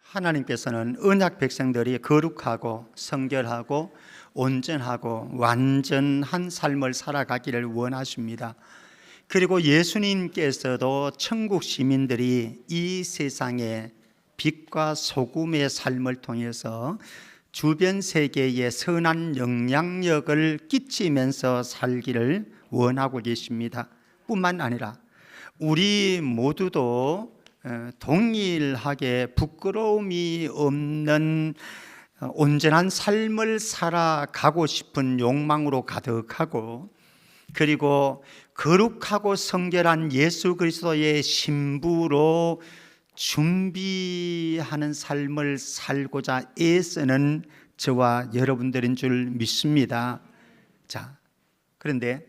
하나님께서는 언약 백성들이 거룩하고 성결하고 온전하고 완전한 삶을 살아가기를 원하십니다. 그리고 예수님께서도 천국 시민들이 이 세상에 빛과 소금의 삶을 통해서 주변 세계에 선한 영향력을 끼치면서 살기를 원하고 계십니다. 뿐만 아니라 우리 모두도 동일하게 부끄러움이 없는 온전한 삶을 살아가고 싶은 욕망으로 가득하고, 그리고 거룩하고 성결한 예수 그리스도의 신부로 준비하는 삶을 살고자 애쓰는 저와 여러분들인 줄 믿습니다. 자, 그런데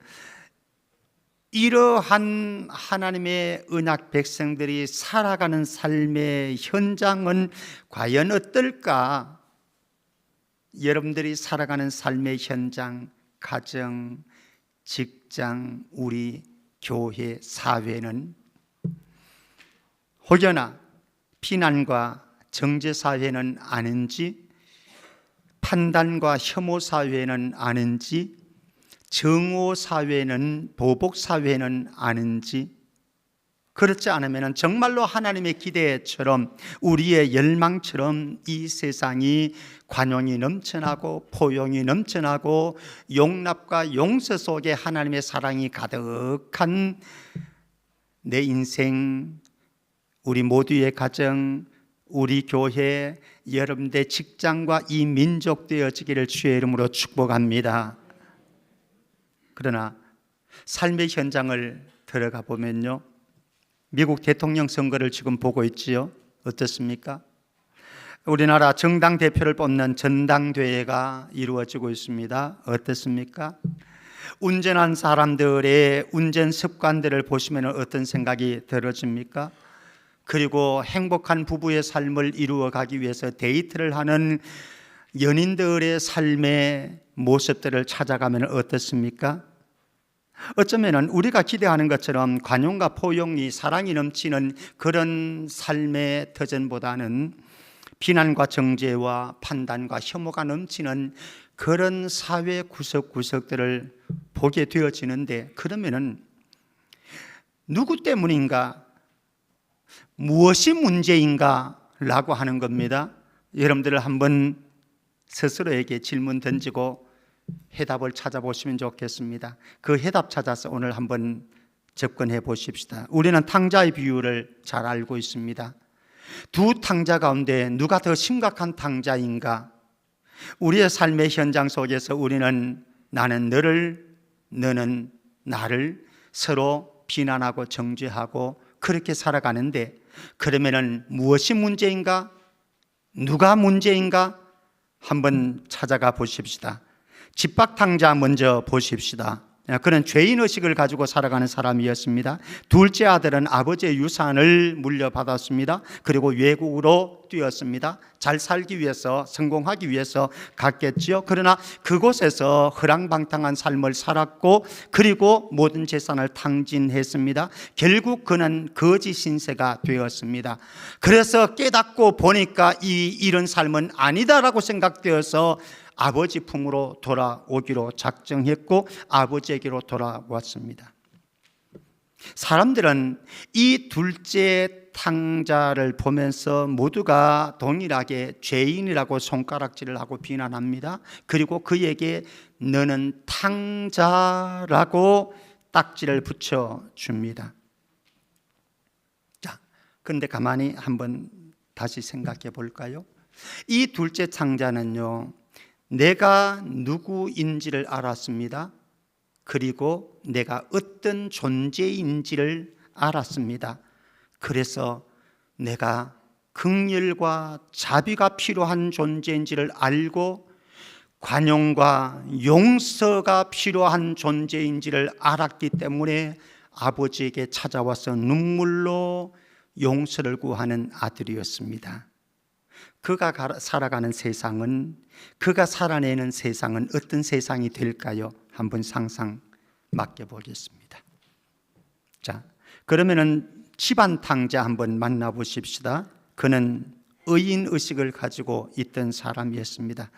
이러한 하나님의 언약 백성들이 살아가는 삶의 현장은 과연 어떨까? 여러분들이 살아가는 삶의 현장, 가정, 직장, 우리 교회, 사회는 혹여나 비난과 정죄 사회는 아닌지, 판단과 혐오 사회는 아닌지, 정오 사회는, 보복 사회는 아닌지, 그렇지 않으면 정말로 하나님의 기대처럼, 우리의 열망처럼 이 세상이 관용이 넘쳐나고 포용이 넘쳐나고 용납과 용서 속에 하나님의 사랑이 가득한 내 인생, 우리 모두의 가정, 우리 교회, 여러분들의 직장과 이 민족 되어지기를 주의 이름으로 축복합니다. 그러나 삶의 현장을 들어가 보면요, 미국 대통령 선거를 지금 보고 있지요. 어떻습니까? 우리나라 정당 대표를 뽑는 전당대회가 이루어지고 있습니다. 어떻습니까? 운전한 사람들의 운전 습관들을 보시면 어떤 생각이 들어집니까? 그리고 행복한 부부의 삶을 이루어가기 위해서 데이트를 하는 연인들의 삶의 모습들을 찾아가면 어떻습니까? 어쩌면 우리가 기대하는 것처럼 관용과 포용이, 사랑이 넘치는 그런 삶의 터전보다는 비난과 정죄와 판단과 혐오가 넘치는 그런 사회 구석구석들을 보게 되어지는데, 그러면은 누구 때문인가? 무엇이 문제인가? 라고 하는 겁니다. 여러분들 한번 스스로에게 질문 던지고 해답을 찾아보시면 좋겠습니다. 그 해답 찾아서 오늘 한번 접근해 보십시다. 우리는 탕자의 비유를 잘 알고 있습니다. 두 탕자 가운데 누가 더 심각한 탕자인가? 우리의 삶의 현장 속에서 우리는 나는 너를, 너는 나를 서로 비난하고 정죄하고 그렇게 살아가는데, 그러면은 무엇이 문제인가? 누가 문제인가? 한번 찾아가 보십시다. 집박탕자 먼저 보십시다. 그는 죄인의식을 가지고 살아가는 사람이었습니다. 둘째 아들은 아버지의 유산을 물려받았습니다. 그리고 외국으로 뛰었습니다. 잘 살기 위해서, 성공하기 위해서 갔겠지요. 그러나 그곳에서 허랑방탕한 삶을 살았고, 그리고 모든 재산을 탕진했습니다. 결국 그는 거지 신세가 되었습니다. 그래서 깨닫고 보니까 이런 삶은 아니다라고 생각되어서 아버지 품으로 돌아오기로 작정했고 아버지에게로 돌아왔습니다. 사람들은 이 둘째 탕자를 보면서 모두가 동일하게 죄인이라고 손가락질을 하고 비난합니다. 그리고 그에게 너는 탕자라고 딱지를 붙여줍니다. 자, 그런데 가만히 한번 다시 생각해 볼까요? 이 둘째 탕자는요, 내가 누구인지를 알았습니다. 그리고 내가 어떤 존재인지를 알았습니다. 그래서 내가 긍휼과 자비가 필요한 존재인지를 알고 관용과 용서가 필요한 존재인지를 알았기 때문에 아버지에게 찾아와서 눈물로 용서를 구하는 아들이었습니다. 그가 살아가는 세상은, 그가 살아내는 세상은 어떤 세상이 될까요? 한번 상상 맡겨보겠습니다. 자, 그러면은 집안 탕자 한번 만나보십시다. 그는 의인 의식을 가지고 있던 사람이었습니다.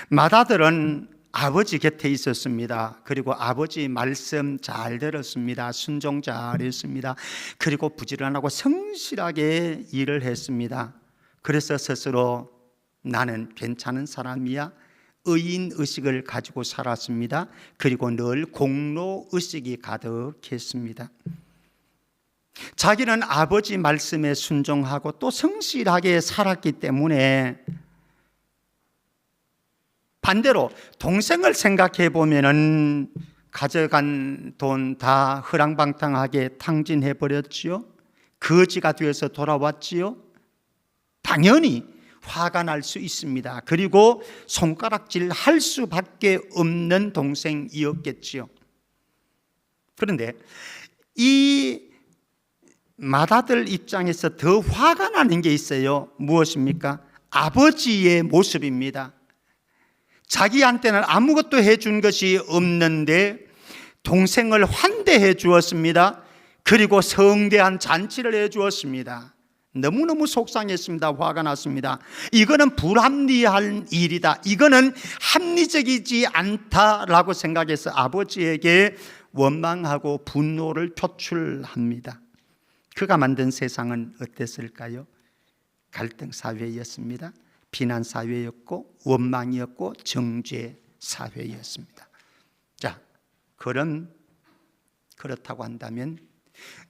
맏아들은 아버지 곁에 있었습니다. 그리고 아버지 말씀 잘 들었습니다. 순종 잘했습니다. 그리고 부지런하고 성실하게 일을 했습니다. 그래서 스스로 나는 괜찮은 사람이야, 의인 의식을 가지고 살았습니다. 그리고 늘 공로 의식이 가득했습니다. 자기는 아버지 말씀에 순종하고 또 성실하게 살았기 때문에 반대로 동생을 생각해 보면은 가져간 돈 다 허랑방탕하게 탕진해 버렸지요. 거지가 되어서 돌아왔지요. 당연히 화가 날 수 있습니다. 그리고 손가락질 할 수밖에 없는 동생이었겠지요. 그런데 이 맏아들 입장에서 더 화가 나는 게 있어요. 무엇입니까? 아버지의 모습입니다. 자기한테는 아무것도 해준 것이 없는데 동생을 환대해 주었습니다. 그리고 성대한 잔치를 해 주었습니다. 너무너무 속상했습니다. 화가 났습니다. 이거는 불합리한 일이다, 이거는 합리적이지 않다라고 생각해서 아버지에게 원망하고 분노를 표출합니다. 그가 만든 세상은 어땠을까요? 갈등 사회였습니다. 비난 사회였고 원망이었고 정죄 사회였습니다. 자, 그렇다고 한다면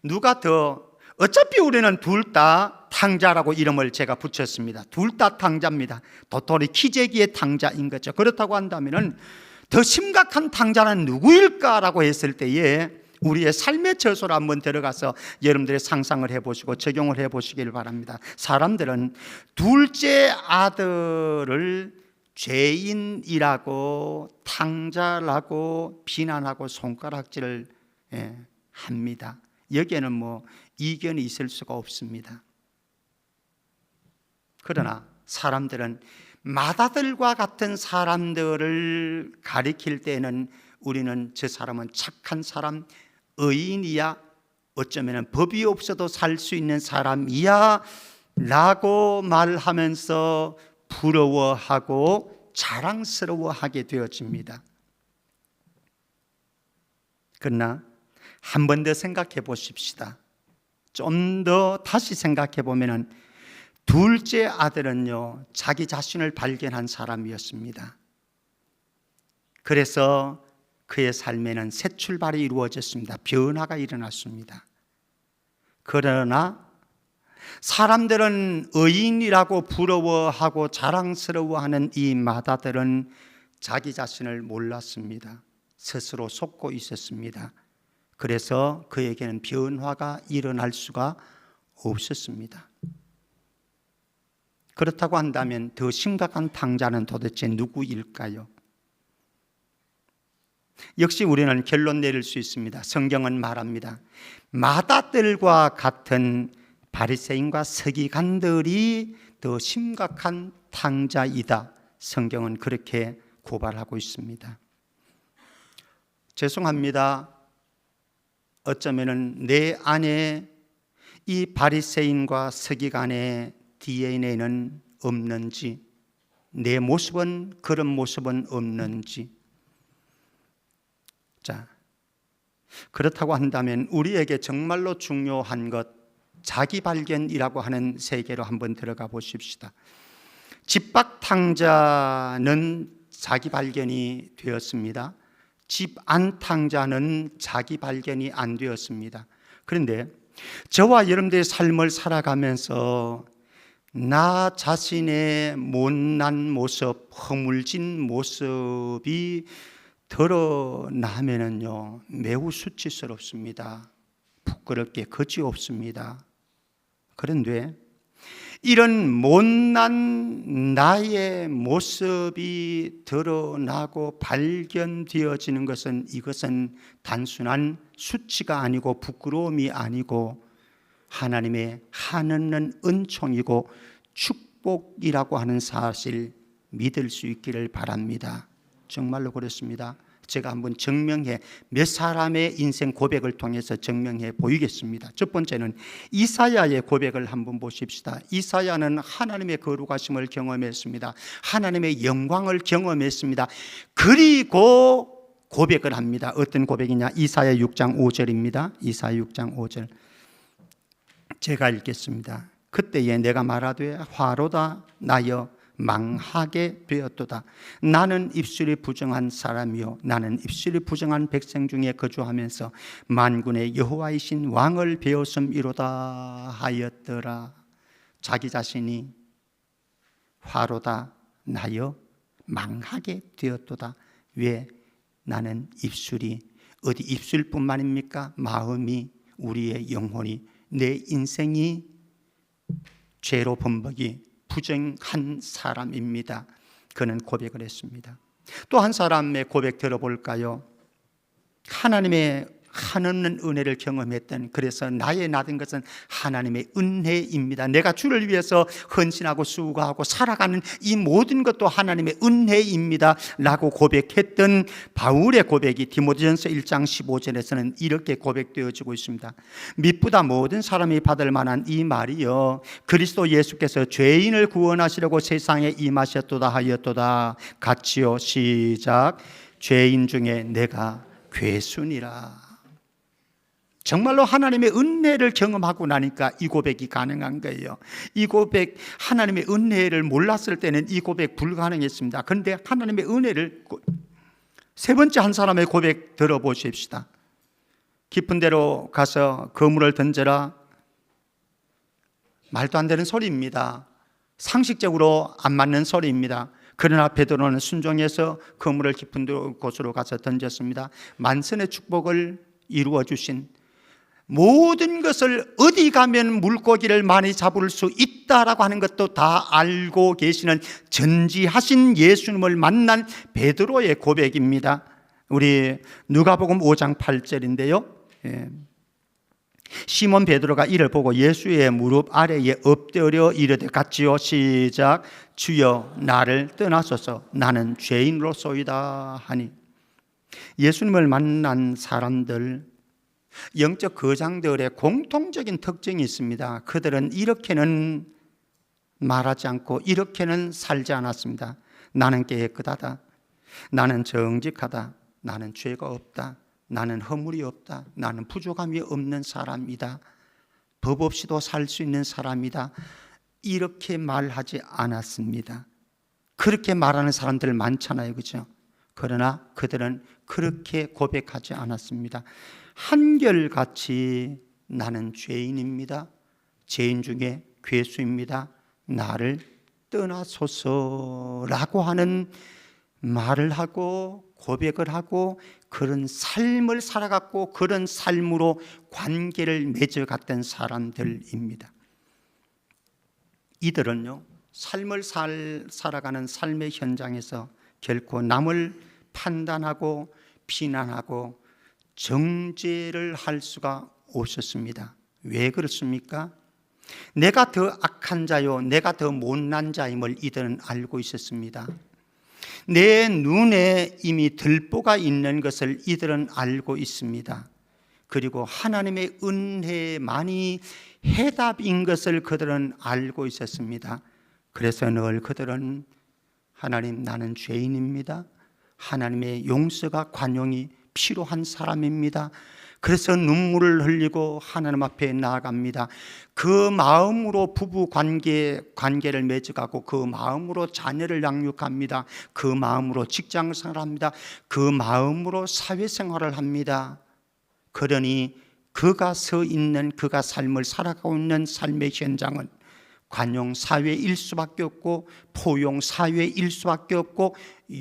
누가 더, 어차피 우리는 둘 다 탕자라고 이름을 제가 붙였습니다. 둘 다 탕자입니다. 도토리 키재기의 탕자인 거죠. 그렇다고 한다면 더 심각한 탕자는 누구일까라고 했을 때에 우리의 삶의 저소로 한번 들어가서 여러분들의 상상을 해보시고 적용을 해보시길 바랍니다. 사람들은 둘째 아들을 죄인이라고 탕자라고 비난하고 손가락질을 합니다. 여기에는 뭐 이견이 있을 수가 없습니다. 그러나 사람들은 맏아들과 같은 사람들을 가리킬 때는 우리는 저 사람은 착한 사람, 의인이야, 어쩌면 법이 없어도 살 수 있는 사람이야 라고 말하면서 부러워하고 자랑스러워하게 되어집니다. 그러나 한 번 더 생각해 보십시다. 좀 더 다시 생각해 보면 둘째 아들은요, 자기 자신을 발견한 사람이었습니다. 그래서 그의 삶에는 새 출발이 이루어졌습니다. 변화가 일어났습니다. 그러나 사람들은 의인이라고 부러워하고 자랑스러워하는 이 맏아들은 자기 자신을 몰랐습니다. 스스로 속고 있었습니다. 그래서 그에게는 변화가 일어날 수가 없었습니다. 그렇다고 한다면 더 심각한 탕자는 도대체 누구일까요? 역시 우리는 결론 내릴 수 있습니다. 성경은 말합니다. 맏아들과 같은 바리새인과 서기관들이 더 심각한 탕자이다. 성경은 그렇게 고발하고 있습니다. 죄송합니다. 어쩌면은 내 안에 이 바리새인과 서기관의 DNA는 없는지, 내 모습은 그런 모습은 없는지. 자, 그렇다고 한다면 우리에게 정말로 중요한 것, 자기 발견이라고 하는 세계로 한번 들어가 보십시다. 집 밖 탕자는 자기 발견이 되었습니다. 집 안 탕자는 자기 발견이 안 되었습니다. 그런데 저와 여러분들의 삶을 살아가면서 나 자신의 못난 모습, 허물진 모습이 드러나면은요, 매우 수치스럽습니다. 부끄럽게 그지없습니다. 그런데 이런 못난 나의 모습이 드러나고 발견되어지는 것은, 이것은 단순한 수치가 아니고 부끄러움이 아니고 하나님의 한없는 은총이고 축복이라고 하는 사실 믿을 수 있기를 바랍니다. 정말로 그렇습니다. 제가 한번 증명해 몇 사람의 인생 고백을 통해서 증명해 보이겠습니다. 첫 번째는 이사야의 고백을 한번 보십시다. 이사야는 하나님의 거룩하심을 경험했습니다. 하나님의 영광을 경험했습니다. 그리고 고백을 합니다. 어떤 고백이냐? 이사야 6장 5절입니다. 이사야 6장 5절 제가 읽겠습니다. 그때에 내가 말하되 화로다 나여 망하게 되었도다. 나는 입술이 부정한 사람이요 나는 입술이 부정한 백성 중에 거주하면서 만군의 여호와이신 왕을 배웠음이로다 하였더라. 자기 자신이 화로다 나여 망하게 되었도다. 왜? 나는 입술이 어디 입술뿐만입니까? 마음이, 우리의 영혼이, 내 인생이 죄로 범벅이 부정한 사람입니다. 그는 고백을 했습니다. 또 한 사람의 고백 들어볼까요? 하나님의 한없는 은혜를 경험했던, 그래서 나의 나된 것은 하나님의 은혜입니다. 내가 주를 위해서 헌신하고 수고하고 살아가는 이 모든 것도 하나님의 은혜입니다 라고 고백했던 바울의 고백이 디모데전서 1장 15절에서는 이렇게 고백되어지고 있습니다. 미쁘다 모든 사람이 받을 만한 이 말이요 그리스도 예수께서 죄인을 구원하시려고 세상에 임하셨도다 하였도다. 같이요. 시작. 죄인 중에 내가 괴순이라. 정말로 하나님의 은혜를 경험하고 나니까 이 고백이 가능한 거예요. 이 고백, 하나님의 은혜를 몰랐을 때는 이 고백 불가능했습니다. 그런데 하나님의 은혜를, 세 번째 한 사람의 고백 들어보십시다. 깊은 데로 가서 그물을 던져라. 말도 안 되는 소리입니다. 상식적으로 안 맞는 소리입니다. 그러나 베드로는 순종해서 그물을 깊은 곳으로 가서 던졌습니다. 만선의 축복을 이루어 주신, 모든 것을 어디 가면 물고기를 많이 잡을 수 있다라고 하는 것도 다 알고 계시는 전지하신 예수님을 만난 베드로의 고백입니다. 우리 누가복음 5장 8절인데요. 시몬 베드로가 이를 보고 예수의 무릎 아래에 엎드려 이르되 같지요. 시작. 주여 나를 떠나소서 나는 죄인으로소이다 하니. 예수님을 만난 사람들, 영적 거장들의 공통적인 특징이 있습니다. 그들은 이렇게는 말하지 않고 이렇게는 살지 않았습니다. 나는 깨끗하다. 나는 정직하다. 나는 죄가 없다. 나는 허물이 없다. 나는 부족함이 없는 사람이다. 법 없이도 살 수 있는 사람이다. 이렇게 말하지 않았습니다. 그렇게 말하는 사람들 많잖아요, 그렇죠? 그러나 그들은 그렇게 고백하지 않았습니다. 한결같이 나는 죄인입니다. 죄인 중에 괴수입니다. 나를 떠나소서라고 하는 말을 하고 고백을 하고 그런 삶을 살아갔고 그런 삶으로 관계를 맺어갔던 사람들입니다. 이들은요, 삶을 살아가는 삶의 현장에서 결코 남을 판단하고 비난하고 정죄를 할 수가 없었습니다. 왜 그렇습니까? 내가 더 악한 자요, 내가 더 못난 자임을 이들은 알고 있었습니다. 내 눈에 이미 들보가 있는 것을 이들은 알고 있습니다. 그리고 하나님의 은혜만이 해답인 것을 그들은 알고 있었습니다. 그래서 늘 그들은 하나님, 나는 죄인입니다. 하나님의 용서가 관용이 필요한 사람입니다. 그래서 눈물을 흘리고 하나님 앞에 나아갑니다. 그 마음으로 부부 관계를 맺어가고 그 마음으로 자녀를 양육합니다. 그 마음으로 직장생활을 합니다. 그 마음으로 사회생활을 합니다. 그러니 그가 서 있는, 그가 삶을 살아가고 있는 삶의 현장은 관용 사회일 수밖에 없고 포용 사회일 수밖에 없고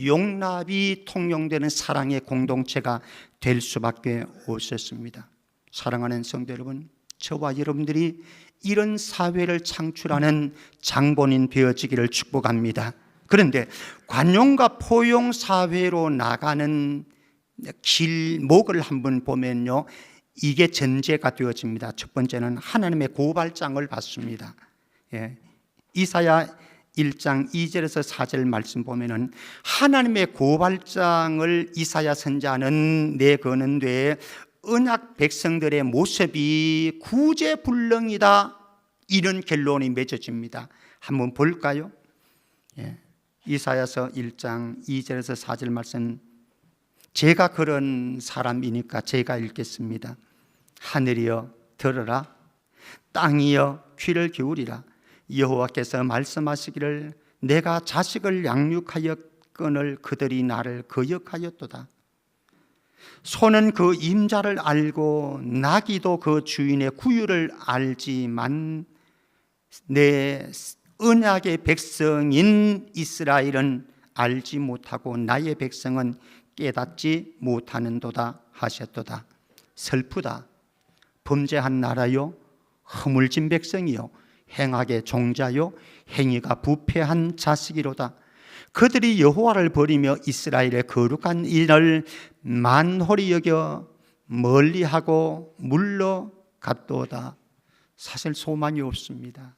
용납이 통용되는 사랑의 공동체가 될 수밖에 없었습니다. 사랑하는 성도 여러분, 저와 여러분들이 이런 사회를 창출하는 장본인 되어지기를 축복합니다. 그런데 관용과 포용 사회로 나가는 길목을 한번 보면요, 이게 전제가 되어집니다. 첫 번째는 하나님의 고발장을 받습니다. 이사야 1장 2절에서 4절 말씀 보면은 하나님의 고발장을 이사야 선지자는 내거는 뒤에 언약 백성들의 모습이 구제불능이다, 이런 결론이 맺어집니다. 한번 볼까요? 이사야서 1장 2절에서 4절 말씀, 제가 그런 사람이니까 제가 읽겠습니다. 하늘이여 들으라, 땅이여 귀를 기울이라. 여호와께서 말씀하시기를 내가 자식을 양육하였거늘 그들이 나를 거역하였도다. 소는 그 임자를 알고 나귀도 그 주인의 구유를 알지만 내 언약의 백성인 이스라엘은 알지 못하고 나의 백성은 깨닫지 못하는도다 하셨도다. 슬프다. 범죄한 나라요, 허물진 백성이요, 행악의 종자요, 행위가 부패한 자식이로다. 그들이 여호와를 버리며 이스라엘의 거룩한 일을 만홀히 여겨 멀리하고 물러갔도다. 사실 소망이 없습니다.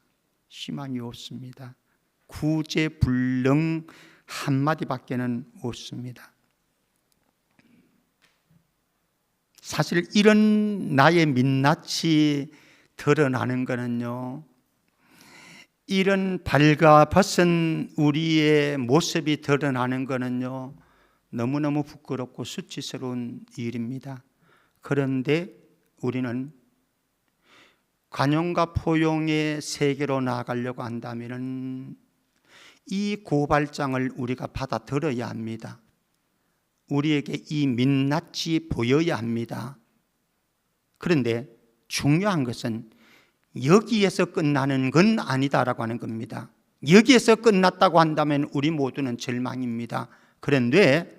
희망이 없습니다. 구제불능 한마디밖에는 없습니다. 사실 이런 나의 민낯이 드러나는 것은요, 이런 발가벗은 우리의 모습이 드러나는 것은요, 너무너무 부끄럽고 수치스러운 일입니다. 그런데 우리는 관용과 포용의 세계로 나아가려고 한다면 이 고발장을 우리가 받아들여야 합니다. 우리에게 이 민낯이 보여야 합니다. 그런데 중요한 것은 여기에서 끝나는 건 아니다라고 하는 겁니다. 여기에서 끝났다고 한다면 우리 모두는 절망입니다. 그런데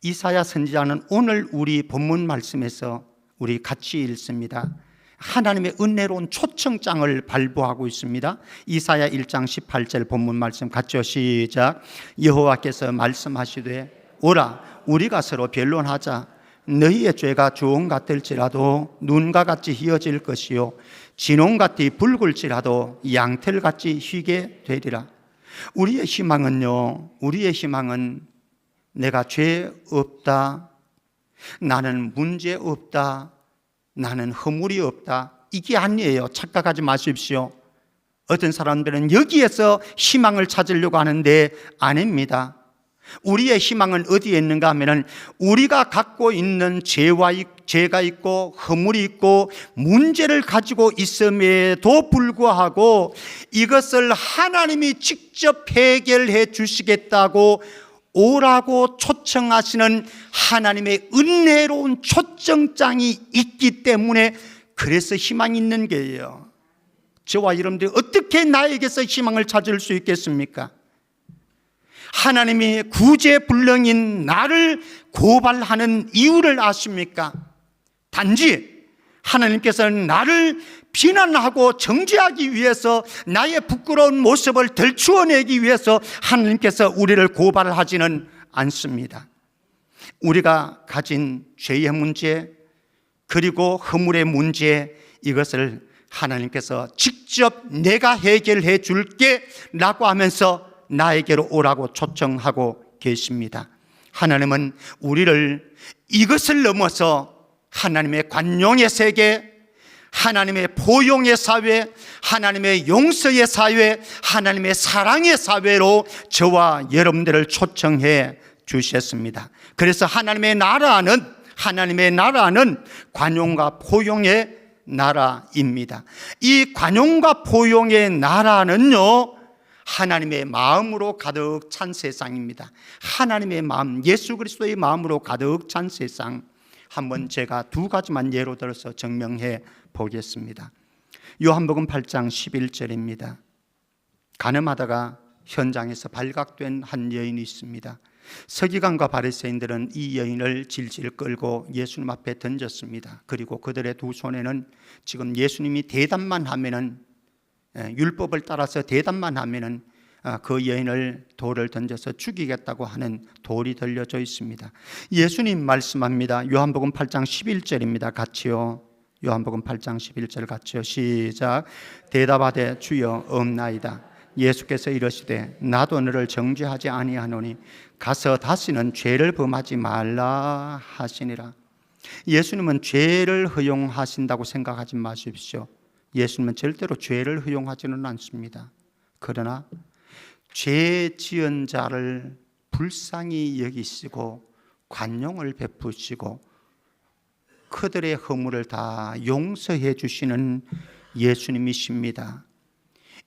이사야 선지자는 오늘 우리 본문 말씀에서 우리 같이 읽습니다. 하나님의 은혜로운 초청장을 발부하고 있습니다. 이사야 1장 18절 본문 말씀 같이요. 시작. 여호와께서 말씀하시되 오라 우리가 서로 변론하자. 너희의 죄가 주홍 같을지라도 눈과 같이 희어질 것이요 진홍같이 붉을지라도 양털같이 희게 되리라. 우리의 희망은요, 우리의 희망은 내가 죄 없다, 나는 문제 없다, 나는 허물이 없다, 이게 아니에요. 착각하지 마십시오. 어떤 사람들은 여기에서 희망을 찾으려고 하는데 아닙니다. 우리의 희망은 어디에 있는가 하면 우리가 갖고 있는 죄가 있고 허물이 있고 문제를 가지고 있음에도 불구하고 이것을 하나님이 직접 해결해 주시겠다고 오라고 초청하시는 하나님의 은혜로운 초청장이 있기 때문에 그래서 희망이 있는 거예요. 저와 여러분들이 어떻게 나에게서 희망을 찾을 수 있겠습니까? 하나님이 구제불능인 나를 고발하는 이유를 아십니까? 단지 하나님께서는 나를 비난하고 정죄하기 위해서, 나의 부끄러운 모습을 들추어내기 위해서 하나님께서 우리를 고발하지는 않습니다. 우리가 가진 죄의 문제 그리고 허물의 문제, 이것을 하나님께서 직접 내가 해결해 줄게 라고 하면서 나에게로 오라고 초청하고 계십니다. 하나님은 우리를 이것을 넘어서 하나님의 관용의 세계, 하나님의 포용의 사회, 하나님의 용서의 사회, 하나님의 사랑의 사회로 저와 여러분들을 초청해 주셨습니다. 그래서 하나님의 나라는 관용과 포용의 나라입니다. 이 관용과 포용의 나라는요, 하나님의 마음으로 가득 찬 세상입니다. 하나님의 마음, 예수 그리스도의 마음으로 가득 찬 세상. 한번 제가 두 가지만 예로 들어서 증명해 보겠습니다. 요한복음 8장 11절입니다. 가늠하다가 현장에서 발각된 한 여인이 있습니다. 서기관과 바리새인들은 이 여인을 질질 끌고 예수님 앞에 던졌습니다. 그리고 그들의 두 손에는 지금 예수님이 대답만 하면은, 율법을 따라서 대답만 하면은 그 여인을 돌을 던져서 죽이겠다고 하는 돌이 들려져 있습니다. 예수님 말씀합니다. 요한복음 8장 11절입니다. 같이요. 요한복음 8장 11절 같이요. 시작. 대답하되 주여 없나이다. 예수께서 이르시되 나도 너를 정죄하지 아니하노니 가서 다시는 죄를 범하지 말라 하시니라. 예수님은 죄를 허용하신다고 생각하지 마십시오. 예수님은 절대로 죄를 허용하지는 않습니다. 그러나 죄 지은 자를 불쌍히 여기시고 관용을 베푸시고 그들의 허물을 다 용서해 주시는 예수님이십니다.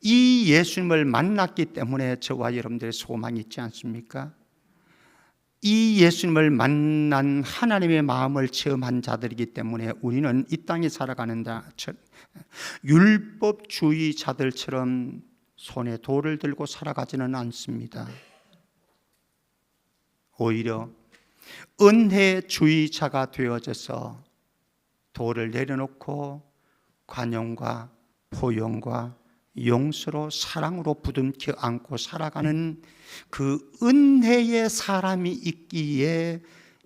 이 예수님을 만났기 때문에 저와 여러분들의 소망이 있지 않습니까? 이 예수님을 만난 하나님의 마음을 체험한 자들이기 때문에 우리는 이 땅에 살아가는 율법주의자들처럼 손에 돌을 들고 살아가지는 않습니다. 오히려 은혜주의자가 되어져서 돌을 내려놓고 관용과 포용과 용서로 사랑으로 부둥켜 안고 살아가는 그 은혜의 사람이 있기에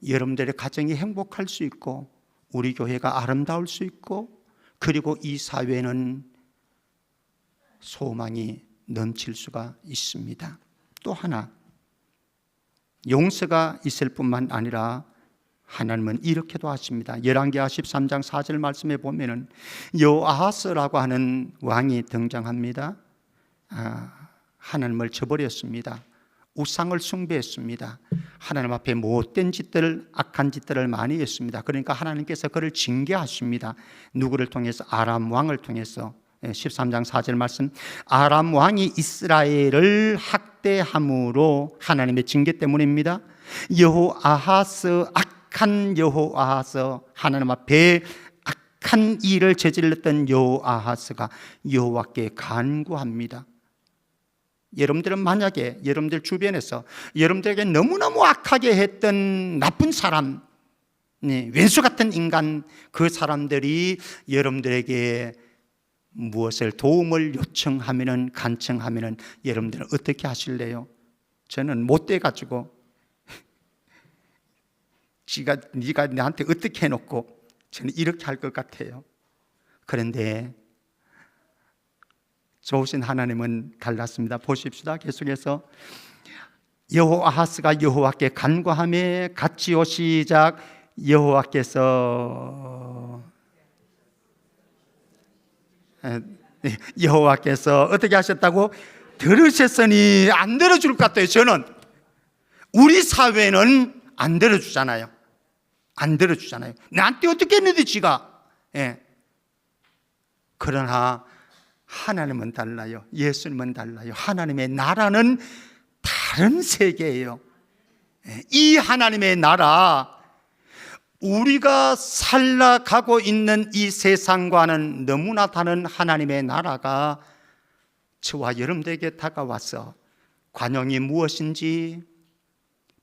여러분들의 가정이 행복할 수 있고 우리 교회가 아름다울 수 있고 그리고 이 사회는 소망이 넘칠 수가 있습니다. 또 하나, 용서가 있을 뿐만 아니라 하나님은 이렇게도 하십니다. 열왕기하 13장 4절 말씀에 보면은 여호아하스라고 하는 왕이 등장합니다. 하나님을 저버렸습니다. 우상을 숭배했습니다. 하나님 앞에 못된 짓들, 악한 짓들을 많이 했습니다. 그러니까 하나님께서 그를 징계하십니다. 누구를 통해서? 아람 왕을 통해서. 13장 4절 말씀, 아람 왕이 이스라엘을 학대함으로 하나님의 징계 때문입니다. 여호아하스, 악한 여호아하스, 하나님 앞에 악한 일을 저질렀던 여호아하스가 여호와께 간구합니다. 여러분들은 만약에 여러분들 주변에서 여러분들에게 너무너무 악하게 했던 나쁜 사람, 왼수 같은 인간, 그 사람들이 여러분들에게 무엇을 도움을 요청하면은, 간청하면은 여러분들은 어떻게 하실래요? 저는 못돼 가지고 네가 나한테 어떻게 해놓고 저는 이렇게 할 것 같아요. 그런데 좋으신 하나님은 달랐습니다. 보십시다. 계속해서 여호아하스가 여호와께 간구하며 같이요 시작. 여호와께서 어떻게 하셨다고? 들으셨으니 안 들어줄 것 같아요. 저는 우리 사회는 안 들어주잖아요. 안 들어주잖아요. 나한테 어떻게 했는데 지가. 그러나 하나님은 달라요. 예수님은 달라요. 하나님의 나라는 다른 세계예요. 이 하나님의 나라, 우리가 살아가고 있는 이 세상과는 너무나 다른 하나님의 나라가 저와 여러분들에게 다가와서 관용이 무엇인지,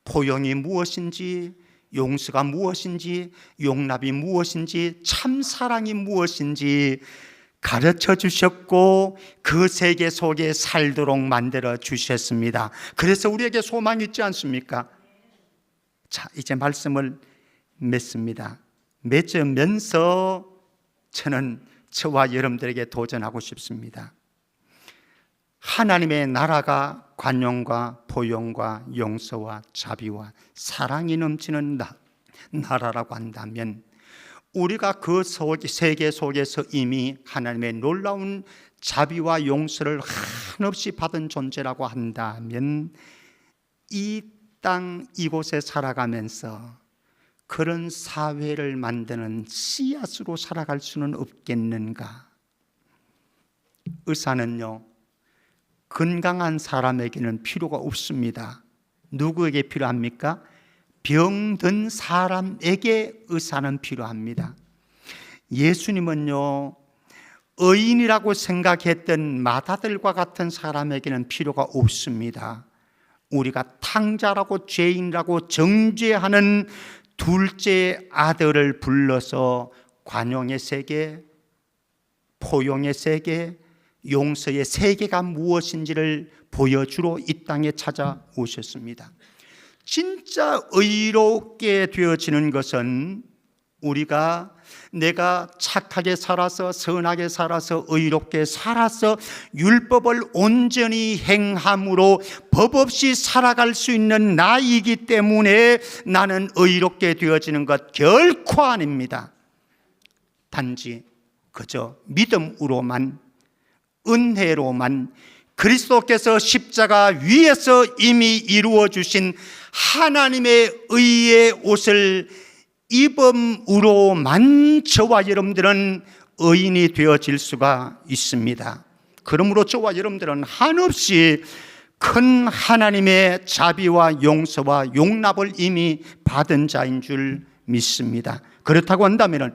포용이 무엇인지, 용서가 무엇인지, 용납이 무엇인지, 참사랑이 무엇인지 가르쳐 주셨고 그 세계 속에 살도록 만들어 주셨습니다. 그래서 우리에게 소망이 있지 않습니까? 자, 이제 말씀을 맺습니다. 맺으면서 저는 저와 여러분들에게 도전하고 싶습니다. 하나님의 나라가 관용과 포용과 용서와 자비와 사랑이 넘치는 나라라고 한다면 우리가 그 세계 속에서 이미 하나님의 놀라운 자비와 용서를 한없이 받은 존재라고 한다면 이 땅 이곳에 살아가면서 그런 사회를 만드는 씨앗으로 살아갈 수는 없겠는가? 의사는요, 건강한 사람에게는 필요가 없습니다. 누구에게 필요합니까? 병든 사람에게 의사는 필요합니다. 예수님은요, 의인이라고 생각했던 마다들과 같은 사람에게는 필요가 없습니다. 우리가 탕자라고 죄인이라고 정죄하는 둘째 아들을 불러서 관용의 세계, 포용의 세계, 용서의 세계가 무엇인지를 보여주러 이 땅에 찾아오셨습니다. 진짜 의롭게 되어지는 것은 우리가 내가 착하게 살아서 선하게 살아서 의롭게 살아서 율법을 온전히 행함으로 법 없이 살아갈 수 있는 나이기 때문에 나는 의롭게 되어지는 것 결코 아닙니다. 단지 그저 믿음으로만, 은혜로만, 그리스도께서 십자가 위에서 이미 이루어 주신 하나님의 의의 옷을 입음으로만 저와 여러분들은 의인이 되어질 수가 있습니다. 그러므로 저와 여러분들은 한없이 큰 하나님의 자비와 용서와 용납을 이미 받은 자인 줄 믿습니다. 그렇다고 한다면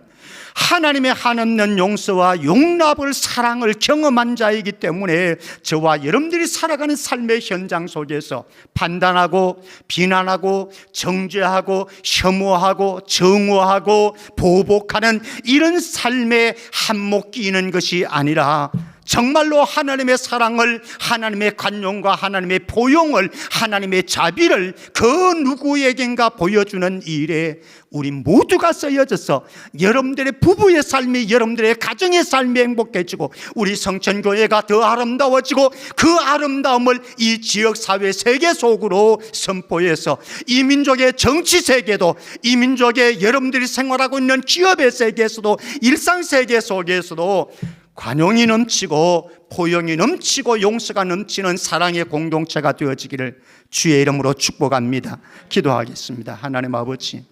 하나님의 한없는 용서와 용납을, 사랑을 경험한 자이기 때문에 저와 여러분들이 살아가는 삶의 현장 속에서 판단하고 비난하고 정죄하고 혐오하고 정오하고 보복하는 이런 삶에 한몫 끼는 것이 아니라 정말로 하나님의 사랑을, 하나님의 관용과 하나님의 포용을, 하나님의 자비를 그 누구에겐가 보여주는 일에 우리 모두가 쓰여져서 여러분들의 부부의 삶이, 여러분들의 가정의 삶이 행복해지고 우리 성천교회가 더 아름다워지고 그 아름다움을 이 지역사회 세계 속으로 선포해서 이 민족의 정치 세계도, 이 민족의 여러분들이 생활하고 있는 기업의 세계에서도, 일상 세계 속에서도 관용이 넘치고 포용이 넘치고 용서가 넘치는 사랑의 공동체가 되어지기를 주의 이름으로 축복합니다. 기도하겠습니다. 하나님 아버지,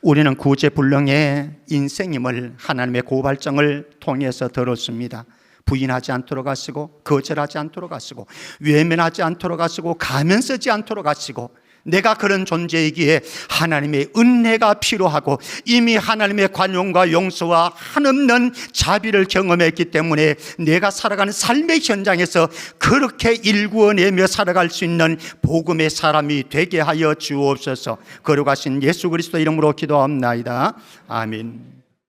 우리는 구제불능의 인생임을 하나님의 고발장을 통해서 들었습니다. 부인하지 않도록 하시고, 거절하지 않도록 하시고, 외면하지 않도록 하시고, 가면 쓰지 않도록 하시고, 내가 그런 존재이기에 하나님의 은혜가 필요하고 이미 하나님의 관용과 용서와 한없는 자비를 경험했기 때문에 내가 살아가는 삶의 현장에서 그렇게 일구어내며 살아갈 수 있는 복음의 사람이 되게 하여 주옵소서. 거룩하신 예수 그리스도 이름으로 기도합나이다. 아멘.